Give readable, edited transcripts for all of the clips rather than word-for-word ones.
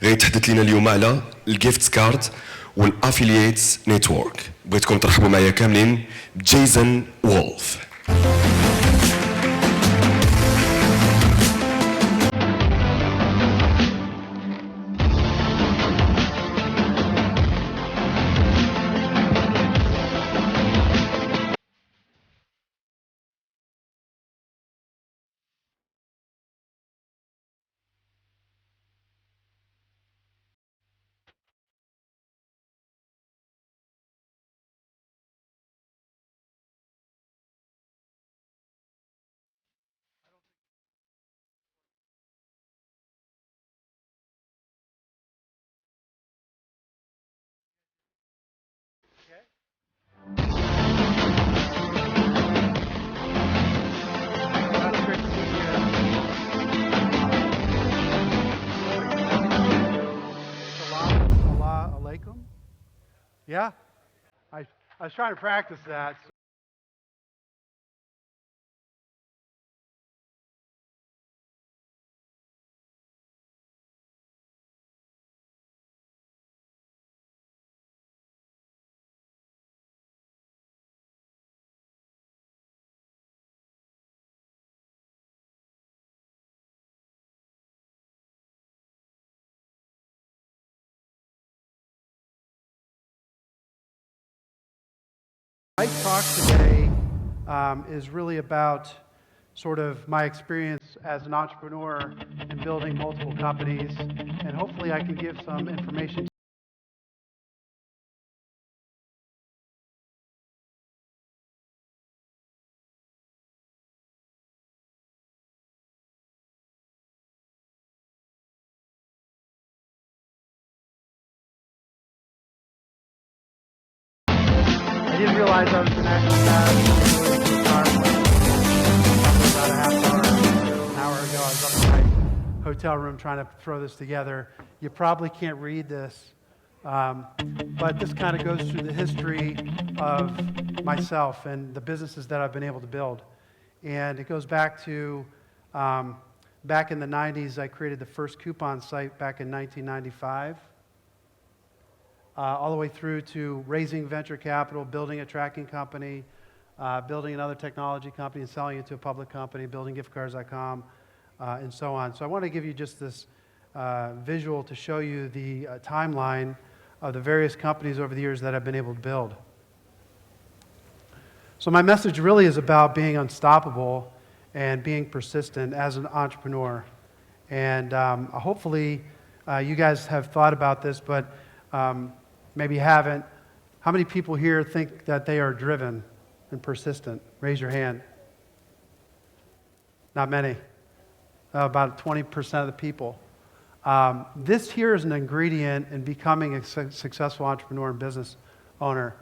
غيتحدث لنا اليوم على الجيفت كارد والافيلييتس نيتورك. بغيتكم ترحبوا معايا كاملين بجايسون وولف. Yeah, I was trying to practice that. My talk today is really about sort of my experience as an entrepreneur in building multiple companies, and hopefully I can give some information. I didn't realize I was going to actually have about a half hour, an hour ago. I was up in my hotel room trying to throw this together. You probably can't read this, but this kind of goes through the history of myself and the businesses that I've been able to build. And it goes back to back in the 90s, I created the first coupon site back in 1995. All the way through to raising venture capital, building a tracking company, building another technology company and selling it to a public company, building giftcards.com, and so on. So I want to give you just this visual to show you the timeline of the various companies over the years that I've been able to build. So my message really is about being unstoppable and being persistent as an entrepreneur. And hopefully you guys have thought about this, but maybe haven't. How many people here think that they are driven and persistent? Raise your hand. Not many. About 20% of the people. This here is an ingredient in becoming a successful entrepreneur and business owner.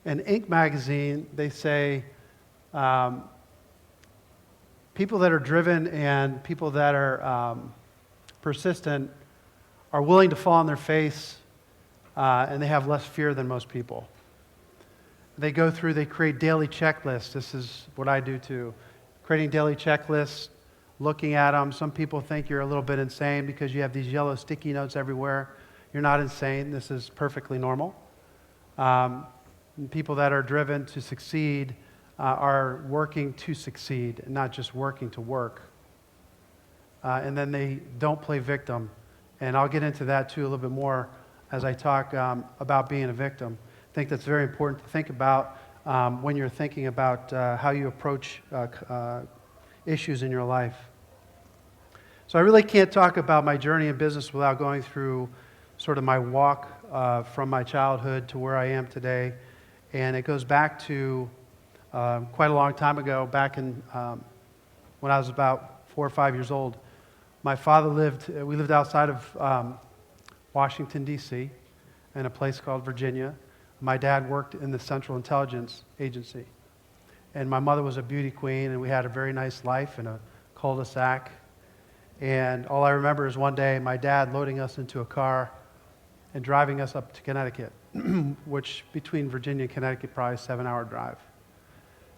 In Inc. magazine, they say people that are driven and people that are persistent are willing to fall on their face, and they have less fear than most people. They go through, they create daily checklists. This is what I do too. Creating daily checklists, looking at them. Some people think you're a little bit insane because you have these yellow sticky notes everywhere. You're not insane. This is perfectly normal. People that are driven to succeed are working to succeed and not just working to work. And then they don't play victim. And I'll get into that too a little bit more as I talk about being a victim. I think that's very important to think about when you're thinking about how you approach issues in your life. So I really can't talk about my journey in business without going through sort of my walk from my childhood to where I am today. And it goes back to quite a long time ago, back in when I was about 4 or 5 years old. My father we lived outside of Washington, D.C., in a place called Virginia. My dad worked in the Central Intelligence Agency. And my mother was a beauty queen, and we had a very nice life in a cul-de-sac. And all I remember is one day my dad loading us into a car and driving us up to Connecticut, which between Virginia and Connecticut, probably a 7-hour drive.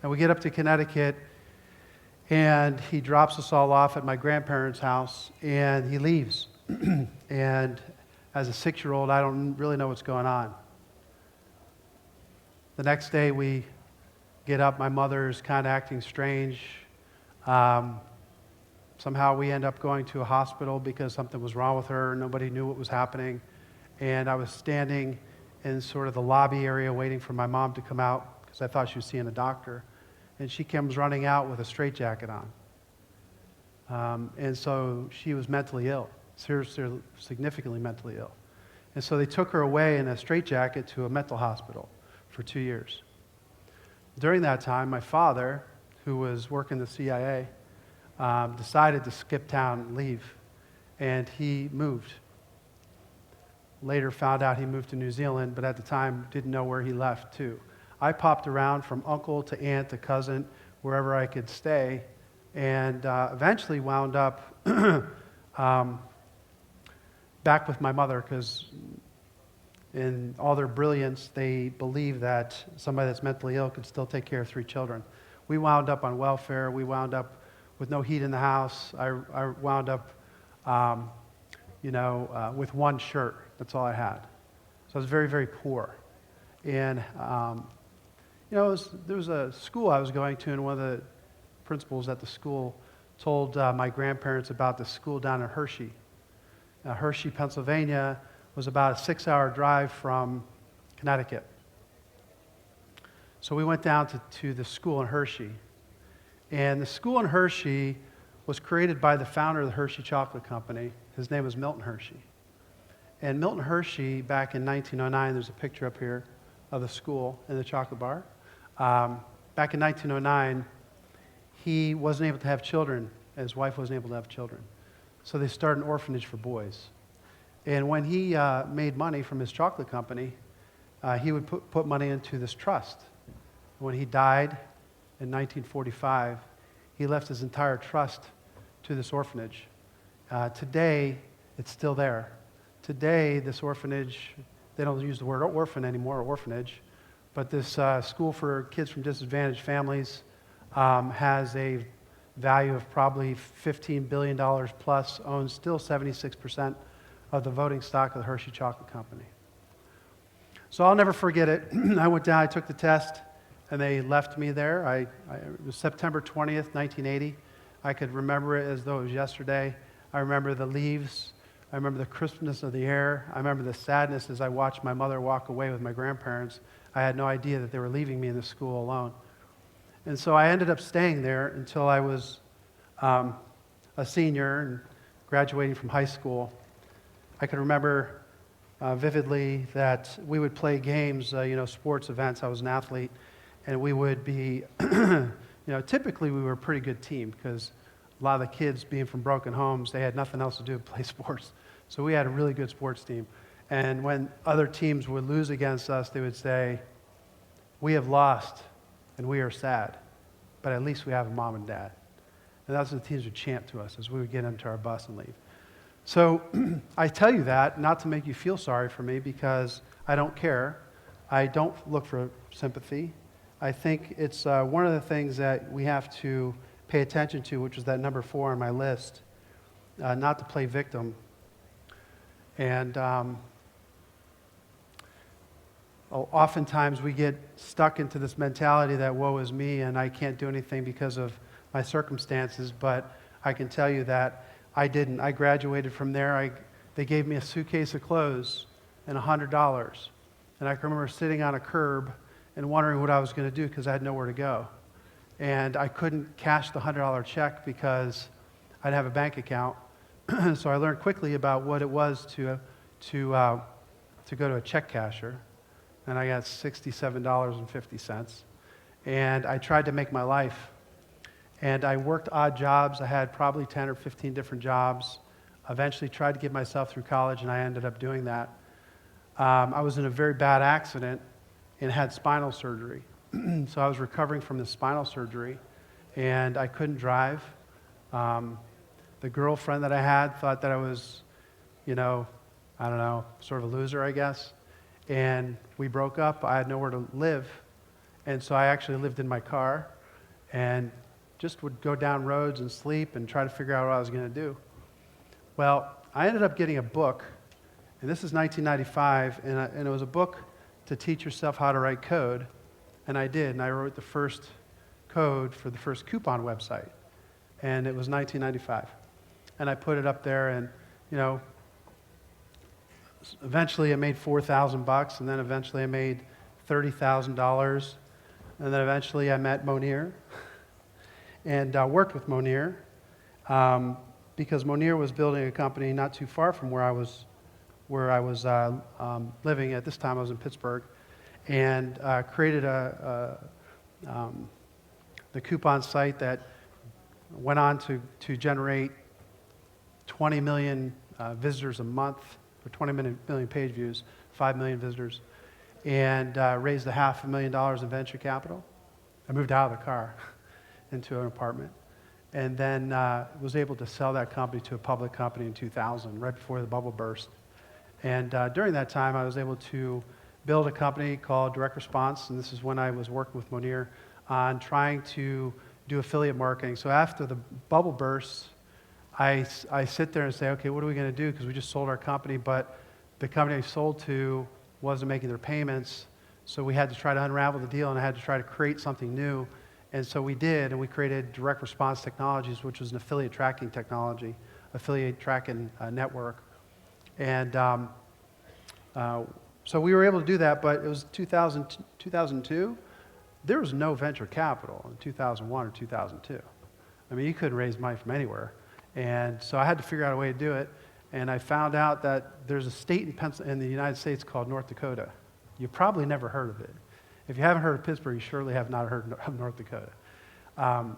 And we get up to Connecticut, and he drops us all off at my grandparents' house, and he leaves. And as a 6-year-old, I don't really know what's going on. The next day we get up, my mother's kind of acting strange. Somehow we end up going to a hospital because something was wrong with her. Nobody knew what was happening. And I was standing in sort of the lobby area waiting for my mom to come out because I thought she was seeing a doctor. And she comes running out with a straitjacket on. And so she was mentally ill, seriously, significantly mentally ill. And so they took her away in a straitjacket to a mental hospital for 2 years. During that time, my father, who was working the CIA, decided to skip town and leave, and he moved. Later found out he moved to New Zealand, but at the time didn't know where he left to. I popped around from uncle to aunt to cousin, wherever I could stay, and eventually wound up back with my mother because in all their brilliance, they believe that somebody that's mentally ill could still take care of 3 children. We wound up on welfare. We wound up with no heat in the house. I wound up, with 1 shirt. That's all I had. So I was very, very poor. And, there was a school I was going to, and one of the principals at the school told my grandparents about the school down in Hershey. Hershey, Pennsylvania was about a 6-hour drive from Connecticut. So we went down to the school in Hershey. And the school in Hershey was created by the founder of the Hershey Chocolate Company. His name was Milton Hershey. And Milton Hershey, back in 1909, there's a picture up here of the school in the chocolate bar. Back in 1909, he wasn't able to have children, and his wife wasn't able to have children. So they started an orphanage for boys. And when he made money from his chocolate company, he would put money into this trust. When he died in 1945, he left his entire trust to this orphanage. Today, it's still there. Today, this orphanage, they don't use the word orphan anymore, orphanage, but this school for kids from disadvantaged families has a value of probably $15 billion plus, owns still 76% of the voting stock of the Hershey Chocolate Company. So I'll never forget it. I went down, I took the test, and they left me there. It was September 20th, 1980. I could remember it as though it was yesterday. I remember the leaves. I remember the crispness of the air. I remember the sadness as I watched my mother walk away with my grandparents. I had no idea that they were leaving me in the school alone. And so I ended up staying there until I was a senior and graduating from high school. I can remember vividly that we would play games, sports events. I was an athlete, and we would be, typically we were a pretty good team because a lot of the kids being from broken homes, they had nothing else to do but play sports. So we had a really good sports team. And when other teams would lose against us, they would say, "We have lost, and we are sad, but at least we have a mom and dad." And that's what the teams would chant to us as we would get into our bus and leave. So I tell you that not to make you feel sorry for me because I don't care. I don't look for sympathy. I think it's one of the things that we have to pay attention to, which is that number 4 on my list, not to play victim. And oftentimes we get stuck into this mentality that woe is me and I can't do anything because of my circumstances, but I can tell you that I didn't. I graduated from there. They gave me a suitcase of clothes and $100. And I can remember sitting on a curb and wondering what I was going to do because I had nowhere to go. And I couldn't cash the $100 check because I didn't have a bank account. So I learned quickly about what it was to go to a check casher. And I got $67.50. And I tried to make my life. And I worked odd jobs. I had probably 10 or 15 different jobs. Eventually tried to get myself through college, and I ended up doing that. I was in a very bad accident and had spinal surgery. So I was recovering from the spinal surgery, and I couldn't drive. The girlfriend that I had thought that I was, sort of a loser, I guess. And we broke up. I had nowhere to live. And so I actually lived in my car and just would go down roads and sleep and try to figure out what I was going to do. Well, I ended up getting a book, And this is 1995, and it was a book to teach yourself how to write code. And I did, and I wrote the first code for the first coupon website. And it was 1995. And I put it up there, and, you know, eventually I made $4,000, and then eventually I made $30,000. And then eventually I met Monir and worked with Monir because Monir was building a company not too far from where I was living. At this time I was in Pittsburgh, and created the coupon site that went on to generate 20 million visitors a month, or 20 million page views, 5 million visitors, and raised $500,000 in venture capital. I moved out of the car into an apartment, and then was able to sell that company to a public company in 2000, right before the bubble burst. And during that time, I was able to build a company called Direct Response, and this is when I was working with Monir on trying to do affiliate marketing. So after the bubble bursts, I sit there and say, okay, what are we going to do? Because we just sold our company, but the company I sold to wasn't making their payments, so we had to try to unravel the deal, and I had to try to create something new. And so we did, and we created Direct Response Technologies, which was an affiliate tracking technology, affiliate tracking network. And so we were able to do that, but it was 2002. There was no venture capital in 2001 or 2002. I mean, you couldn't raise money from anywhere. And so I had to figure out a way to do it. And I found out that there's a state in the United States called North Dakota. You've probably never heard of it. If you haven't heard of Pittsburgh, you surely have not heard of North Dakota. And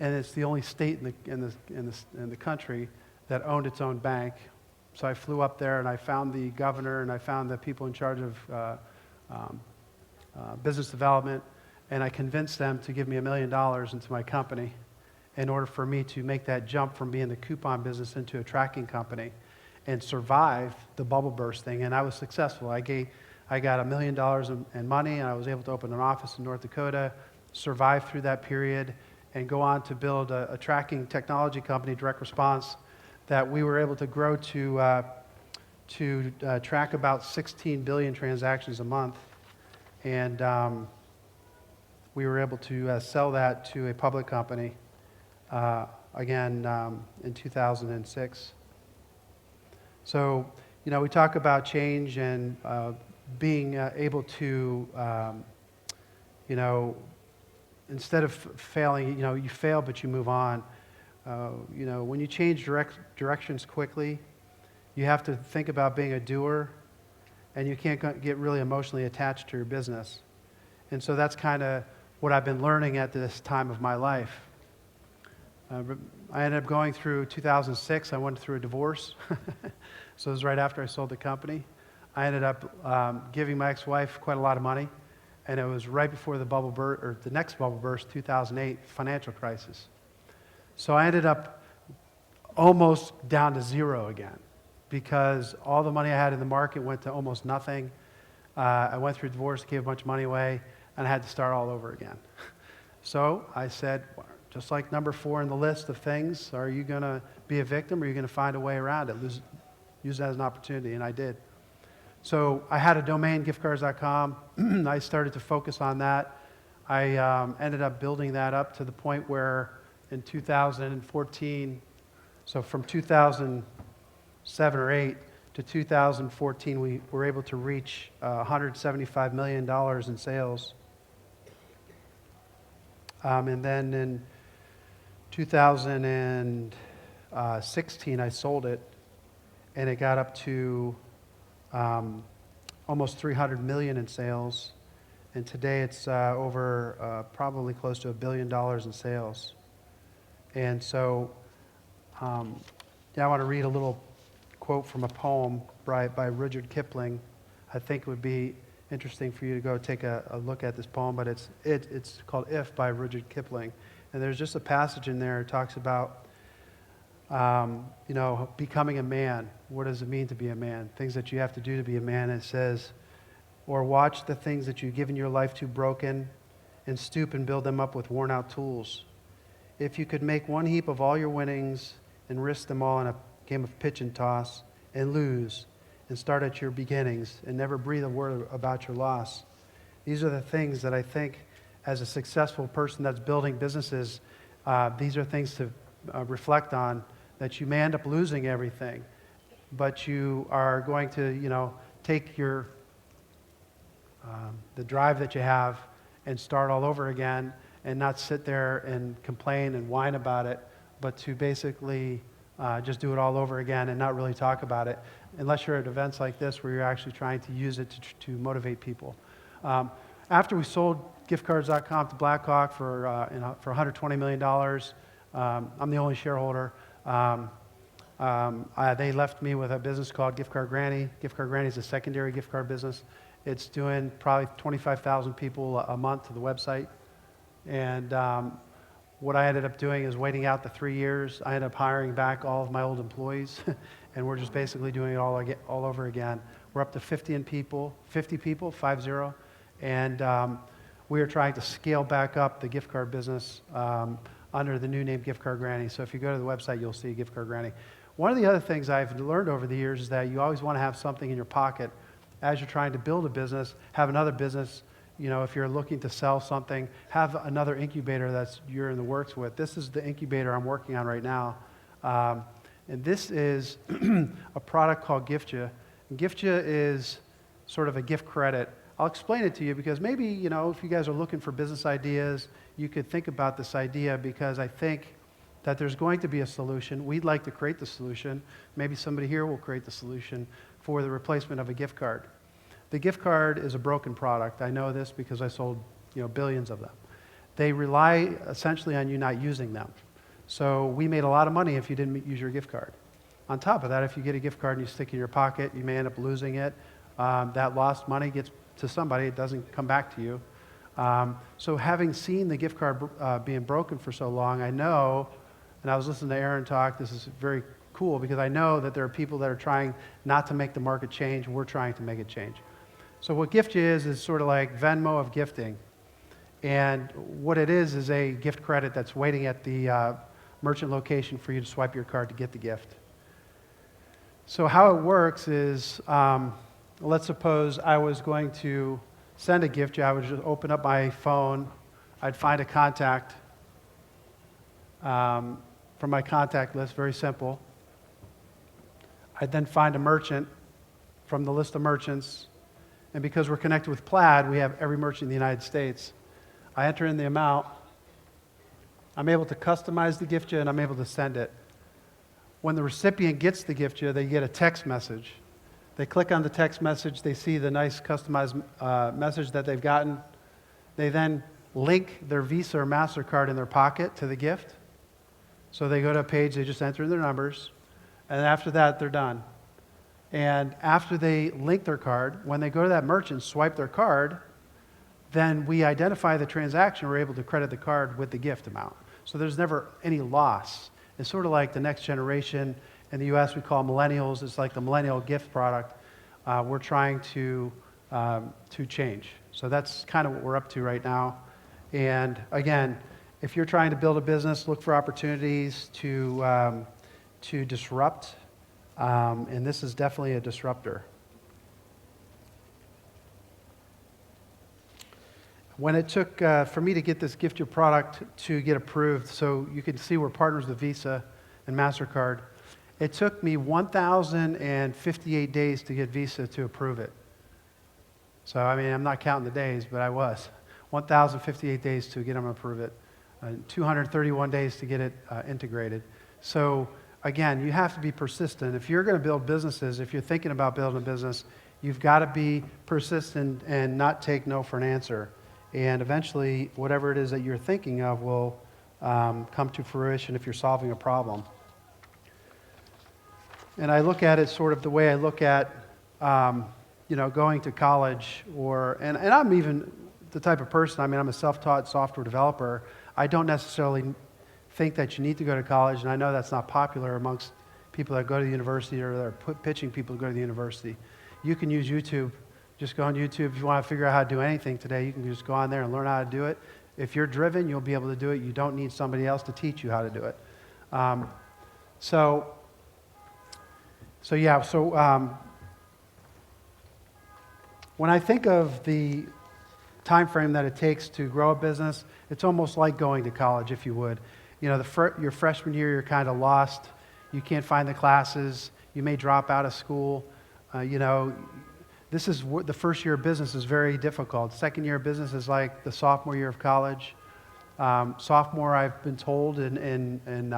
it's the only state in the country that owned its own bank. So I flew up there, and I found the governor, and I found the people in charge of business development, and I convinced them to give me $1 million into my company in order for me to make that jump from being the coupon business into a tracking company and survive the bubble burst thing. And I was successful. I got $1 million in money, and I was able to open an office in North Dakota, survive through that period, and go on to build a tracking technology company, Direct Response, that we were able to grow to track about 16 billion transactions a month. And we were able to sell that to a public company again in 2006. So, you know, we talk about change and being able to, you know, instead of failing, you know, you fail but you move on. You know, when you change directions quickly, you have to think about being a doer, and you can't get really emotionally attached to your business. And so that's kind of what I've been learning at this time of my life. I ended up going through 2006. I went through a divorce. So it was right after I sold the company. I ended up giving my ex-wife quite a lot of money, and it was right before the bubble burst, or the next bubble burst, 2008 financial crisis. So I ended up almost down to zero again, because all the money I had in the market went to almost nothing. I went through a divorce, gave a bunch of money away, and I had to start all over again. So I said, just like number 4 in the list of things, are you going to be a victim, or are you going to find a way around it? Use that as an opportunity, and I did. So I had a domain, giftcards.com. I started to focus on that. I ended up building that up to the point where in 2014, so from 2007 or 8 to 2014, we were able to reach $175 million in sales. And then in 2016, I sold it, and it got up to almost $300 million in sales. And today it's over probably close to $1 billion in sales. And so yeah, I want to read a little quote from a poem by Rudyard Kipling. I think it would be interesting for you to go take a look at this poem, but it's called If by Rudyard Kipling. And there's just a passage in there that talks about, you know, becoming a man. What does it mean to be a man? Things that you have to do to be a man. And it says, or watch the things that you've given your life to broken, and stoop and build them up with worn out tools. If you could make one heap of all your winnings and risk them all in a game of pitch and toss and lose and start at your beginnings and never breathe a word about your loss. These are the things that I think, as a successful person that's building businesses, these are things to reflect on, that you may end up losing everything, but you are going to, take your the drive that you have and start all over again, and not sit there and complain and whine about it, but to basically just do it all over again and not really talk about it, unless you're at events like this where you're actually trying to use it to motivate people. After we sold giftcards.com to Blackhawk for $120 million, I'm the only shareholder. They left me with a business called Gift Card Granny. Gift Card Granny is a secondary gift card business. It's doing probably 25,000 people a month to the website. And what I ended up doing is waiting out the 3 years. I ended up hiring back all of my old employees, and we're just basically doing it all over again. We're up to 50 people, 50, and we are trying to scale back up the gift card business under the new name Gift Card Granny. So if you go to the website, you'll see Gift Card Granny. One of the other things I've learned over the years is that you always want to have something in your pocket as you're trying to build a business, have another business. If you're looking to sell something, have another incubator you're in the works with. This is the incubator I'm working on right now. And this is a product called Giftja. And Giftja is sort of a gift credit. I'll explain it to you because maybe, if you guys are looking for business ideas, you could think about this idea, because I think that there's going to be a solution. We'd like to create the solution. Maybe somebody here will create the solution for the replacement of a gift card. The gift card is a broken product. I know this because I sold, billions of them. They rely essentially on you not using them. So we made a lot of money if you didn't use your gift card. On top of that, if you get a gift card and you stick it in your pocket, you may end up losing it. That lost money gets to somebody. It doesn't come back to you. So having seen the gift card being broken for so long, I know, and I was listening to Aaron talk, this is very cool, because I know that there are people that are trying not to make the market change. We're trying to make it change. So what Giftja is sort of like Venmo of gifting. And what it is a gift credit that's waiting at the merchant location for you to swipe your card to get the gift. So how it works is, let's suppose I was going to send a gift. I would just open up my phone. I'd find a contact from my contact list, very simple. I'd then find a merchant from the list of merchants. And because we're connected with Plaid, we have every merchant in the United States. I enter in the amount. I'm able to customize the Giftja, and I'm able to send it. When the recipient gets the Giftja, they get a text message. They click on the text message. They see the nice customized message that they've gotten. They then link their Visa or MasterCard in their pocket to the gift. So they go to a page, they just enter in their numbers, and after that, they're done. And after they link their card, when they go to that merchant, swipe their card, then we identify the transaction. We're able to credit the card with the gift amount. So there's never any loss. It's sort of like the next generation. In the U.S., we call millennials. It's like the millennial gift product. We're trying to change. So that's kind of what we're up to right now. And again, if you're trying to build a business, look for opportunities to disrupt. And this is definitely a disruptor. When it took for me to get this Giftja product to get approved, so you can see we're partners with Visa and MasterCard, it took me 1,058 days to get Visa to approve it. So, I'm not counting the days, but I was. 1,058 days to get them to approve it. 231 days to get it integrated. So, again, you have to be persistent. If you're going to build businesses, if you're thinking about building a business, you've got to be persistent and not take no for an answer. And eventually, whatever it is that you're thinking of will come to fruition if you're solving a problem. And I look at it sort of the way I look at, going to college, and I'm even the type of person, I'm a self-taught software developer. I don't necessarily think that you need to go to college, and I know that's not popular amongst people that go to the university or that are pitching people to go to the university. You can use YouTube. Just go on YouTube. If you want to figure out how to do anything today, you can just go on there and learn how to do it. If you're driven, you'll be able to do it. You don't need somebody else to teach you how to do it. when I think of the time frame that it takes to grow a business, it's almost like going to college, if you would. You know, your freshman year, you're kind of lost. You can't find the classes. You may drop out of school. You know, this is the first year of business is very difficult. Second year of business is like the sophomore year of college. Sophomore, I've been told in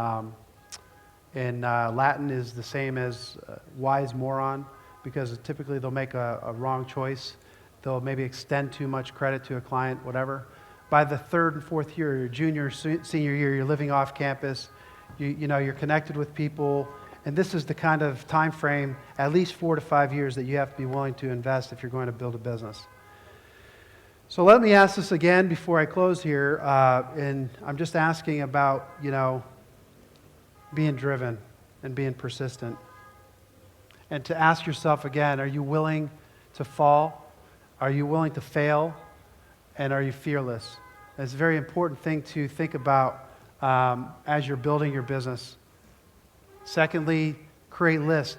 Latin is the same as wise moron, because typically they'll make a wrong choice. They'll maybe extend too much credit to a client, whatever. By the third and fourth year, your junior, senior year, you're living off campus. You know, you're connected with people. And this is the kind of time frame, at least 4 to 5 years, that you have to be willing to invest if you're going to build a business. So let me ask this again before I close here. And I'm just asking about, you know, being driven and being persistent. And to ask yourself again, are you willing to fall? Are you willing to fail? And are you fearless? It's a very important thing to think about as you're building your business. Secondly, create lists.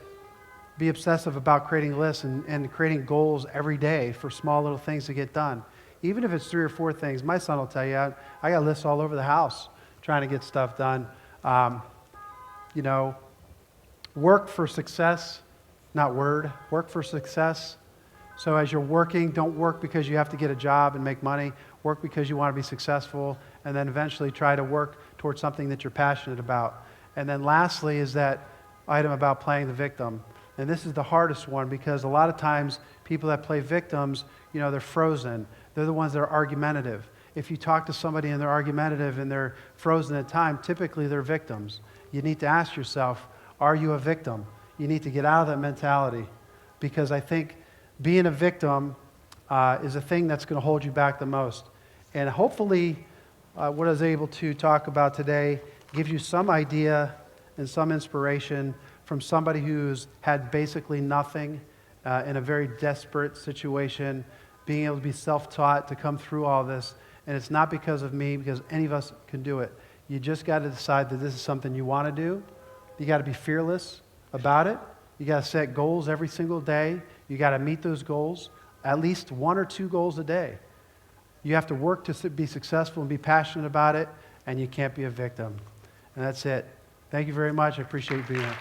Be obsessive about creating lists and creating goals every day for small little things to get done. Even if it's 3 or 4 things. My son will tell you, I got lists all over the house trying to get stuff done. You know, work for success, not word. Work for success. So as you're working, don't work because you have to get a job and make money. Work because you want to be successful, and then eventually try to work towards something that you're passionate about. And then lastly is that item about playing the victim. And this is the hardest one, because a lot of times people that play victims, you know, they're frozen. They're the ones that are argumentative. If you talk to somebody and they're argumentative and they're frozen at time, typically they're victims. You need to ask yourself, are you a victim? You need to get out of that mentality, because I think being a victim is a thing that's going to hold you back the most. And hopefully what I was able to talk about today gives you some idea and some inspiration from somebody who's had basically nothing in a very desperate situation, being able to be self-taught to come through all this. And it's not because of me, because any of us can do it. You just got to decide that this is something you want to do. You got to be fearless about it. You got to set goals every single day. You got to meet those goals, at least 1 or 2 goals a day. You have to work to be successful and be passionate about it, and you can't be a victim. And that's it. Thank you very much. I appreciate you being here.